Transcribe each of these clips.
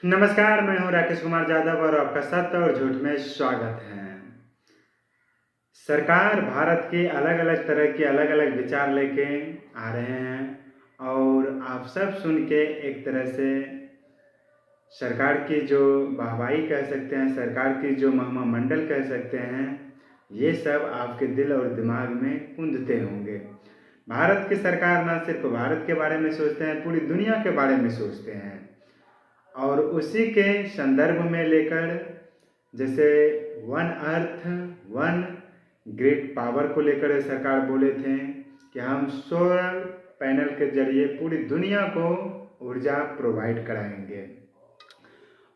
नमस्कार, मैं हूं राकेश कुमार यादव और आपका सत्य और झूठ में स्वागत है। सरकार भारत के अलग अलग तरह के अलग अलग विचार लेके आ रहे हैं और आप सब सुन के एक तरह से सरकार की जो वाहवाही कह सकते हैं, सरकार की जो महिमा मंडल कह सकते हैं, ये सब आपके दिल और दिमाग में गूंजते होंगे। भारत की सरकार ना सिर्फ भारत के बारे में सोचते हैं, पूरी दुनिया के बारे में सोचते हैं और उसी के संदर्भ में लेकर जैसे one earth one grid power को लेकर सरकार बोले थे कि हम सोलर पैनल के जरिए पूरी दुनिया को ऊर्जा प्रोवाइड कराएंगे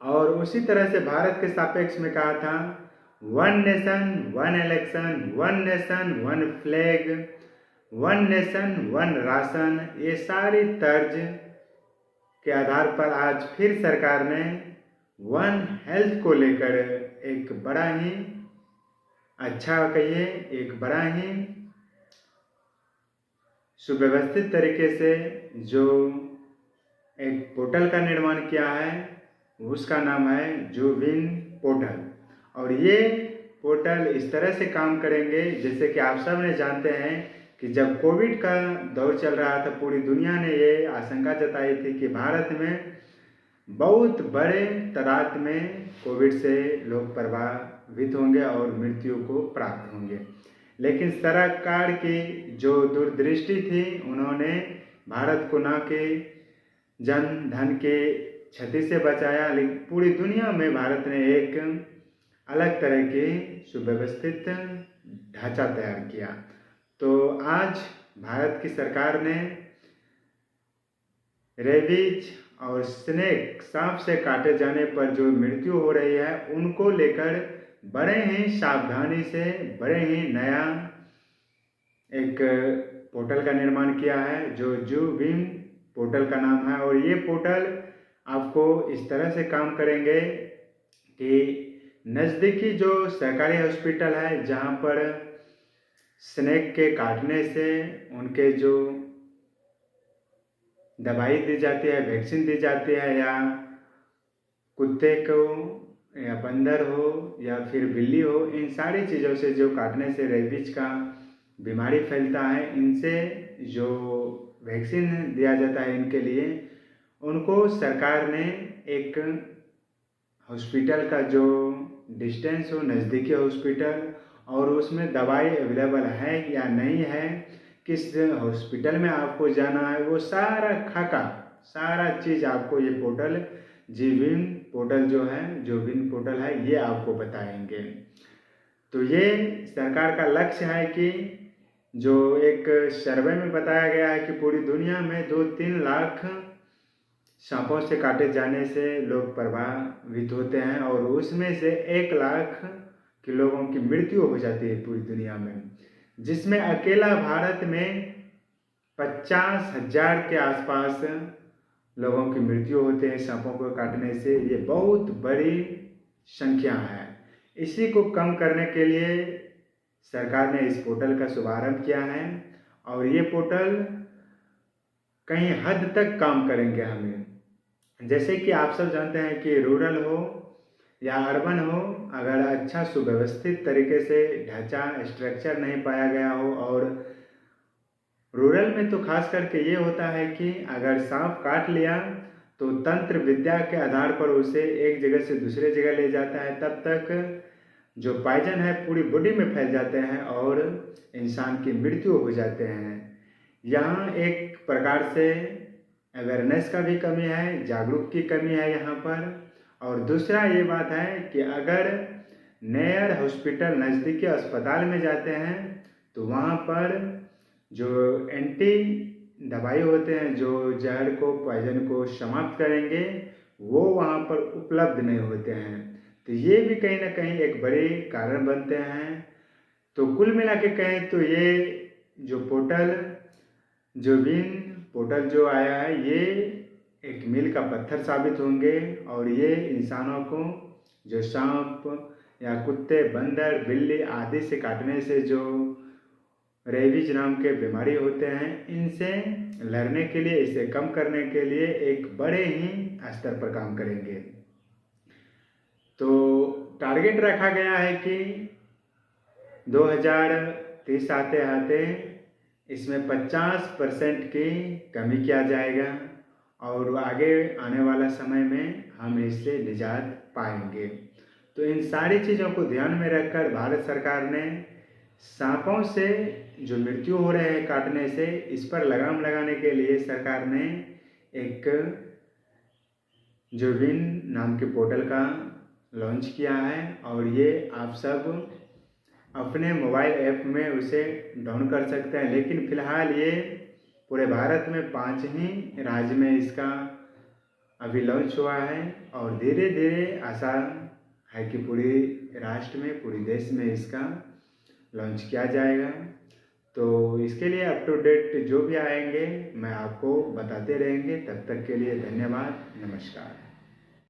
और उसी तरह से भारत के सापेक्ष में कहा था one nation one election, one nation one flag, one nation one ration. ये सारी तर्ज के आधार पर आज फिर सरकार ने वन हेल्थ को लेकर एक बड़ा ही अच्छा कहिए एक बड़ा ही सुव्यवस्थित तरीके से जो एक पोर्टल का निर्माण किया है, उसका नाम है जूविन पोर्टल। और ये पोर्टल इस तरह से काम करेंगे जैसे कि आप सब ने जानते हैं कि जब कोविड का दौर चल रहा था, पूरी दुनिया ने ये आशंका जताई थी कि भारत में बहुत बड़े तादाद में कोविड से लोग प्रभावित होंगे और मृत्यु को प्राप्त होंगे। लेकिन सरकार की जो दूरदृष्टि थी, उन्होंने भारत को न के जन धन के क्षति से बचाया, लेकिन पूरी दुनिया में भारत ने एक अलग तरह के सुव्यवस्थित ढांचा तैयार किया। तो आज भारत की सरकार ने रेबीज और स्नेक सांप से काटे जाने पर जो मृत्यु हो रही है, उनको लेकर बड़े ही सावधानी से बड़े ही नया एक पोर्टल का निर्माण किया है जो जूविन पोर्टल का नाम है। और ये पोर्टल आपको इस तरह से काम करेंगे कि नज़दीकी जो सरकारी हॉस्पिटल है, जहाँ पर स्नेक के काटने से उनके जो दवाई दी जाती है, वैक्सीन दी जाती है, या कुत्ते को या बंदर हो या फिर बिल्ली हो, इन सारी चीज़ों से जो काटने से रेबीज का बीमारी फैलता है, इनसे जो वैक्सीन दिया जाता है इनके लिए, उनको सरकार ने एक हॉस्पिटल का जो डिस्टेंस हो, नज़दीकी हॉस्पिटल, और उसमें दवाई अवेलेबल है या नहीं है, किस हॉस्पिटल में आपको जाना है, वो सारा खाका सारा चीज़ आपको ये पोर्टल जीविन पोर्टल जो है, जो विन पोर्टल है, ये आपको बताएंगे। तो ये सरकार का लक्ष्य है कि जो एक सर्वे में बताया गया है कि पूरी दुनिया में 2-3 लाख सांपों से काटे जाने से लोग प्रभावित होते हैं और उसमें से 1 लाख के लोगों की मृत्यु हो जाती है पूरी दुनिया में, जिसमें अकेला भारत में 50,000 के आसपास लोगों की मृत्यु होते हैं सांपों को काटने से। ये बहुत बड़ी संख्या है। इसी को कम करने के लिए सरकार ने इस पोर्टल का शुभारंभ किया है और ये पोर्टल कहीं हद तक काम करेंगे हमें। जैसे कि आप सब जानते हैं कि रूरल हो या अर्बन हो, अगर अच्छा सुव्यवस्थित तरीके से ढांचा स्ट्रक्चर नहीं पाया गया हो, और रूरल में तो खास करके ये होता है कि अगर सांप काट लिया तो तंत्र विद्या के आधार पर उसे एक जगह से दूसरे जगह ले जाता है, तब तक जो पॉइजन है पूरी बॉडी में फैल जाते हैं और इंसान की मृत्यु हो जाते हैं। यहाँ एक प्रकार से अवेयरनेस का भी कमी है, जागरूक की कमी है यहाँ पर। और दूसरा ये बात है कि अगर नियर हॉस्पिटल नज़दीकी अस्पताल में जाते हैं तो वहाँ पर जो एंटी दवाई होते हैं जो जहर को पॉइजन को समाप्त करेंगे, वो वहाँ पर उपलब्ध नहीं होते हैं। तो ये भी कहीं ना कहीं एक बड़े कारण बनते हैं। तो कुल मिला के कहें तो ये जो पोर्टल जूविन पोर्टल जो आया है, ये एक मील का पत्थर साबित होंगे और ये इंसानों को जो सांप या कुत्ते, बंदर, बिल्ली आदि से काटने से जो रेबीज नाम के बीमारी होते हैं, इनसे लड़ने के लिए, इसे कम करने के लिए एक बड़े ही स्तर पर काम करेंगे। तो टारगेट रखा गया है कि 2030 आते आते इसमें 50% की कमी किया जाएगा और आगे आने वाला समय में हम इससे निजात पाएंगे। तो इन सारी चीज़ों को ध्यान में रखकर भारत सरकार ने सांपों से जो मृत्यु हो रहे हैं काटने से, इस पर लगाम लगाने के लिए सरकार ने एक जो विन नाम के पोर्टल का लॉन्च किया है और ये आप सब अपने मोबाइल ऐप में उसे डाउन कर सकते हैं। लेकिन फ़िलहाल ये पूरे भारत में 5 ही राज्य में इसका अभी लॉन्च हुआ है और धीरे धीरे आशा है कि पूरी राष्ट्र में, पूरे देश में इसका लॉन्च किया जाएगा। तो इसके लिए अप टू डेट जो भी आएंगे मैं आपको बताते रहेंगे। तब तक के लिए धन्यवाद, नमस्कार।